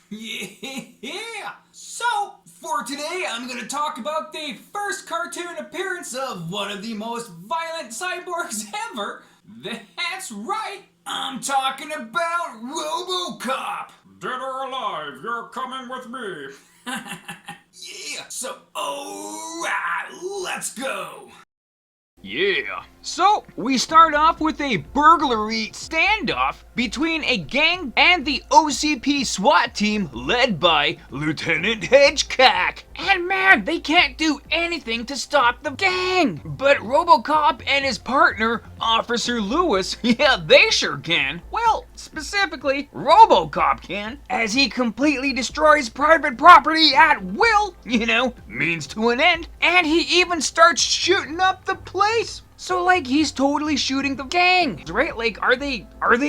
Yeah! So, for today, I'm going to talk about the first cartoon appearance of one of the most violent cyborgs ever. That's right, I'm talking about RoboCop! Dead or alive, you're coming with me. Yeah, so alright, let's go. Yeah. So, we start off with a burglary standoff between a gang and the OCP SWAT team led by Lieutenant Hedgecock. And man, they can't do anything to stop the gang. But RoboCop and his partner, Officer Lewis, yeah, they sure can. Well, specifically, RoboCop can, as he completely destroys private property at will, means to an end, and he even starts shooting up the place. So like he's totally shooting the gang, right? Like are they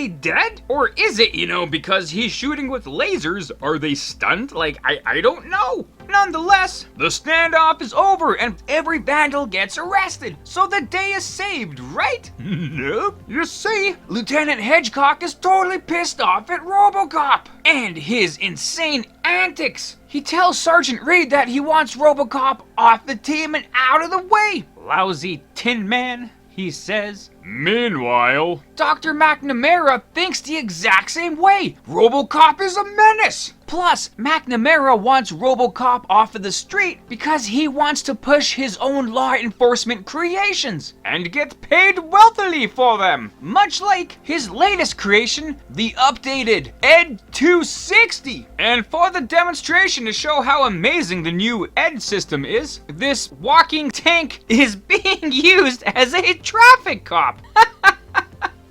dead? Or is it, because he's shooting with lasers, are they stunned? Like I don't know. Nonetheless, the standoff is over and every vandal gets arrested. So the day is saved, right? Nope. You see, Lieutenant Hedgecock is totally pissed off at RoboCop and his insane antics. He tells Sergeant Reed that he wants RoboCop off the team and out of the way. Lousy Tin Man, he says. Meanwhile, Dr. McNamara thinks the exact same way. RoboCop is a menace. Plus, McNamara wants RoboCop off of the street because he wants to push his own law enforcement creations and get paid wealthily for them. Much like his latest creation, the updated Ed 260. And for the demonstration to show how amazing the new Ed system is, this walking tank is being used as a traffic cop.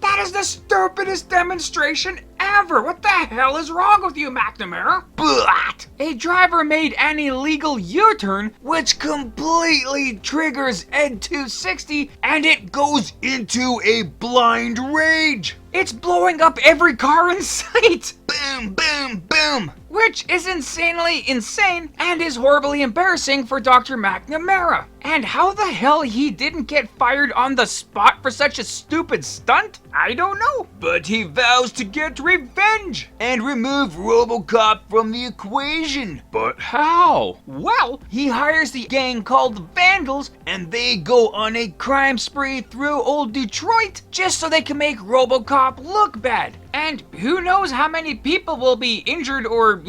That is the stupidest demonstration ever! What the hell is wrong with you, McNamara? But a driver made an illegal U-turn, which completely triggers Ed 260, and it goes into a blind rage. It's blowing up every car in sight. Boom, boom, boom. Which is insanely insane and is horribly embarrassing for Dr. McNamara. And how the hell he didn't get fired on the spot for such a stupid stunt? I don't know. But he vows to get revenge and remove RoboCop from the equation. But how? Well, he hires the gang called the Vandals and they go on a crime spree through old Detroit just so they can make RoboCop look bad. And who knows how many people will be injured or,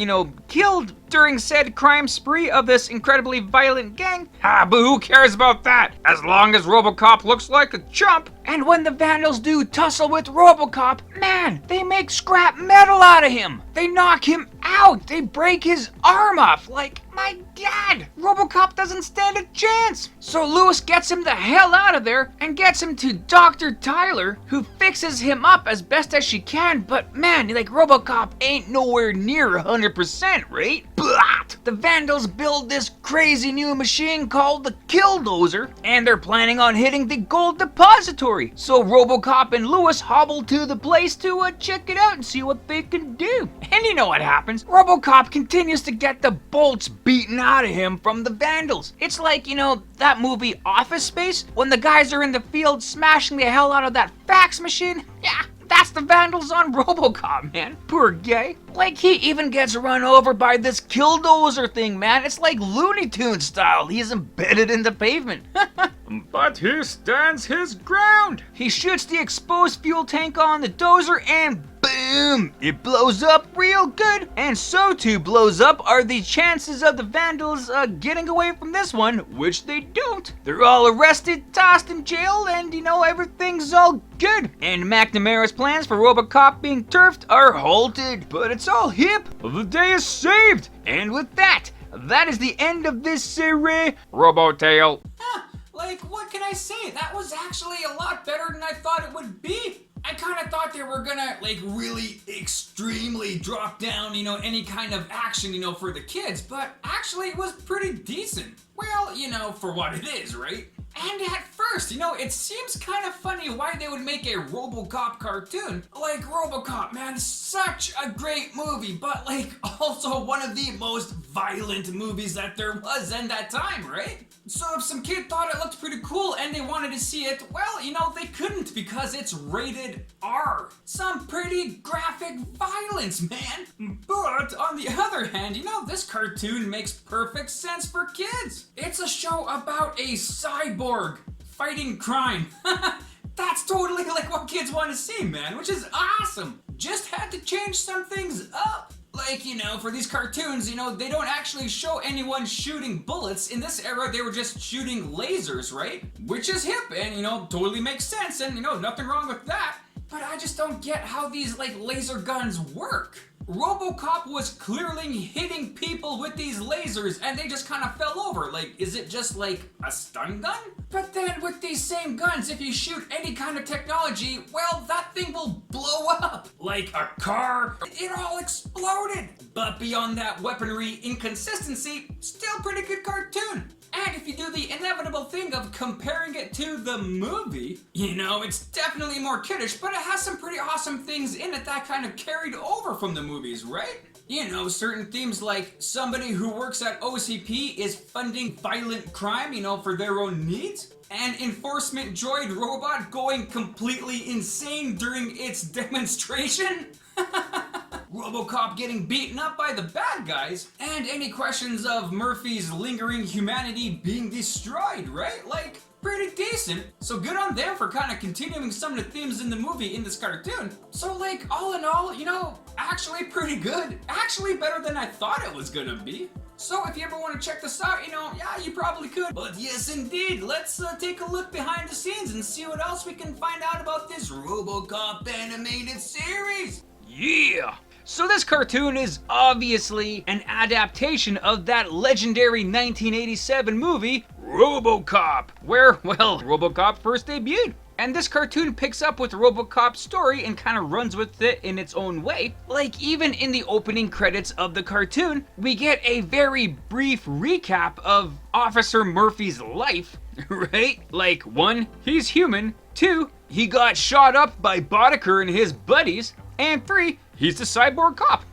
killed during said crime spree of this incredibly violent gang. But who cares about that? As long as RoboCop looks like a chump. And when the Vandals do tussle with RoboCop, man, they make scrap metal out of him. They knock him out. They break his arm off. Like, my God, RoboCop doesn't stand a chance. So Lewis gets him the hell out of there and gets him to Dr. Tyler, who fixes him up as best as she can. But man, like RoboCop ain't nowhere near 100%, right? But the Vandals build this crazy new machine called the Killdozer, and they're planning on hitting the gold depository. So RoboCop and Lewis hobble to the place to check it out and see what they can do. And you know what happens? RoboCop continues to get the bolts beaten out of him from the Vandals. It's like, that movie Office Space, when the guys are in the field smashing the hell out of that fax machine. Yeah. That's the Vandals on RoboCop, man. Poor guy. Like, he even gets run over by this Killdozer thing, man. It's like Looney Tunes style. He's embedded in the pavement. But he stands his ground. He shoots the exposed fuel tank on the dozer and boom! It blows up real good. And so too blows up are the chances of the Vandals getting away from this one, which they don't. They're all arrested, tossed in jail, and everything's all good. And McNamara's plans for RoboCop being turfed are halted. But it's all hip. The day is saved. And with that, that is the end of this series. RoboTale. Like, what can I say? That was actually a lot better than I thought it would be. I kind of thought they were gonna, really extremely drop down, any kind of action, for the kids, but actually it was pretty decent. Well, for what it is, right? And at first, it seems kind of funny why they would make a RoboCop cartoon. Like, RoboCop, man, such a great movie, but like, also one of the most violent movies that there was in that time, right? So if some kid thought it looked pretty cool and they wanted to see it, well, they couldn't because it's rated R. Some pretty graphic violence, man. But on the other hand, this cartoon makes perfect sense for kids. It's a show about a cyborg fighting crime. That's totally like what kids want to see, man, which is awesome. Just had to change some things up. Like, for these cartoons, they don't actually show anyone shooting bullets. In this era, they were just shooting lasers, right? Which is hip and, totally makes sense and, nothing wrong with that. But I just don't get how these, laser guns work. RoboCop was clearly hitting people with these lasers and they just kind of fell over. Is it just a stun gun? But then with these same guns, if you shoot any kind of technology, well, that thing will blow up. Like a car. It all exploded. But beyond that weaponry inconsistency, still pretty good cartoon. And if you do the inevitable thing of comparing it to the movie, it's definitely more kiddish, but it has some pretty awesome things in it that kind of carried over from the movies, right? Certain themes like somebody who works at OCP is funding violent crime, for their own needs. An enforcement droid robot going completely insane during its demonstration. RoboCop getting beaten up by the bad guys, and any questions of Murphy's lingering humanity being destroyed, right? Pretty decent. So good on them for kind of continuing some of the themes in the movie in this cartoon. So all in all, actually pretty good. Actually better than I thought it was gonna be. So if you ever want to check this out, yeah, you probably could. But yes, indeed, let's take a look behind the scenes and see what else we can find out about this RoboCop animated series. Yeah! So this cartoon is obviously an adaptation of that legendary 1987 movie, RoboCop, where, well, RoboCop first debuted. And this cartoon picks up with RoboCop's story and kind of runs with it in its own way. Even in the opening credits of the cartoon, we get a very brief recap of Officer Murphy's life, right? 1, he's human, 2, he got shot up by Boddicker and his buddies, and 3, he's the cyborg cop.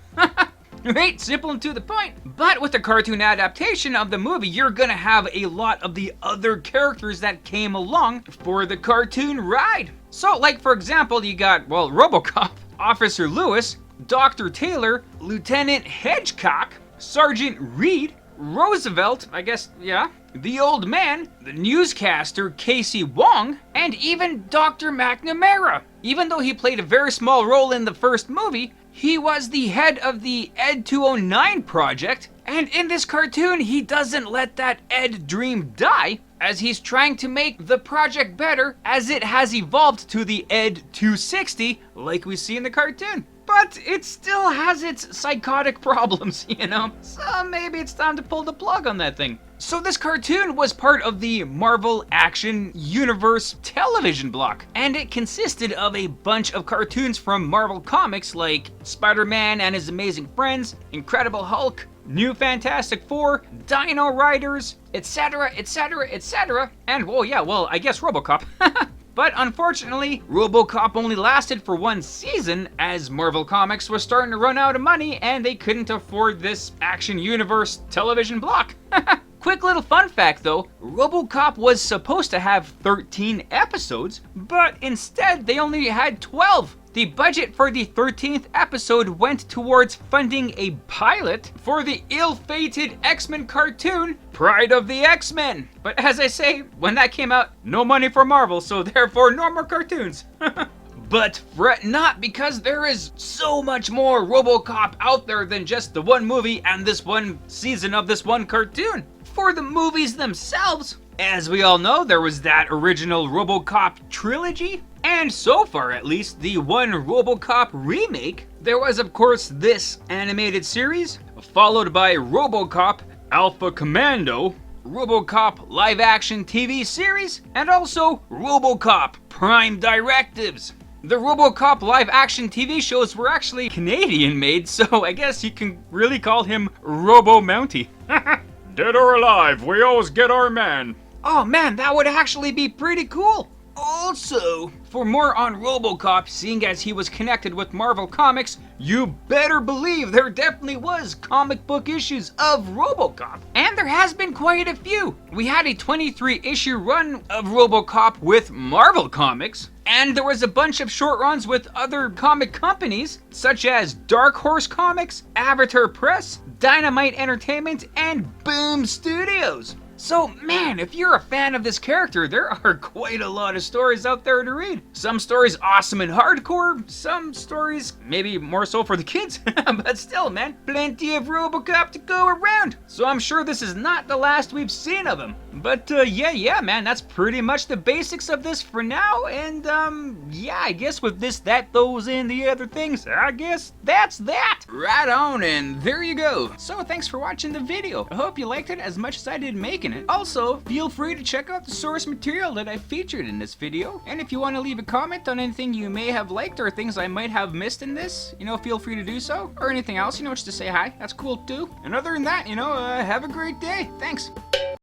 Right? Simple and to the point. But with the cartoon adaptation of the movie, you're gonna have a lot of the other characters that came along for the cartoon ride. So, for example, you got, RoboCop, Officer Lewis, Dr. Taylor, Lieutenant Hedgecock, Sergeant Reed, Roosevelt, I guess, yeah, the old man, the newscaster Casey Wong, and even Dr. McNamara. Even though he played a very small role in the first movie, he was the head of the Ed 209 project, and in this cartoon, he doesn't let that Ed dream die, as he's trying to make the project better as it has evolved to the Ed 260, like we see in the cartoon. But it still has its psychotic problems, So maybe it's time to pull the plug on that thing. So this cartoon was part of the Marvel Action Universe television block, and it consisted of a bunch of cartoons from Marvel Comics like Spider-Man and His Amazing Friends, Incredible Hulk, New Fantastic Four, Dino Riders, etc., etc., etc., and I guess RoboCop. But unfortunately, RoboCop only lasted for one season as Marvel Comics was starting to run out of money and they couldn't afford this Action Universe television block. Quick little fun fact though, RoboCop was supposed to have 13 episodes, but instead they only had 12. The budget for the 13th episode went towards funding a pilot for the ill-fated X-Men cartoon, Pride of the X-Men. But as I say, when that came out, no money for Marvel, so therefore no more cartoons. But fret not, because there is so much more RoboCop out there than just the one movie and this one season of this one cartoon. For the movies themselves, as we all know, there was that original RoboCop trilogy, and so far at least, the one RoboCop remake. There was of course this animated series, followed by RoboCop Alpha Commando, RoboCop live action TV series, and also RoboCop Prime Directives. The RoboCop live action TV shows were actually Canadian made, so I guess you can really call him Robo Mountie. Dead or alive, we always get our man. Oh man, that would actually be pretty cool. Also, for more on RoboCop, seeing as he was connected with Marvel Comics, you better believe there definitely was comic book issues of RoboCop. And there has been quite a few. We had a 23-issue run of RoboCop with Marvel Comics, and there was a bunch of short runs with other comic companies, such as Dark Horse Comics, Avatar Press, Dynamite Entertainment, and Boom Studios. So man, if you're a fan of this character, there are quite a lot of stories out there to read. Some stories awesome and hardcore, some stories maybe more so for the kids, but still man, plenty of RoboCop to go around. So I'm sure this is not the last we've seen of him. But yeah man, that's pretty much the basics of this for now, and yeah, I guess with this, that, those, and the other things, I guess that's that. Right on, and there you go. So thanks for watching the video. I hope you liked it as much as I did making it. Also, feel free to check out the source material that I featured in this video, and if you want to leave a comment on anything you may have liked or things I might have missed in this, feel free to do so, or anything else, just to say hi, that's cool too. And other than that, have a great day. Thanks.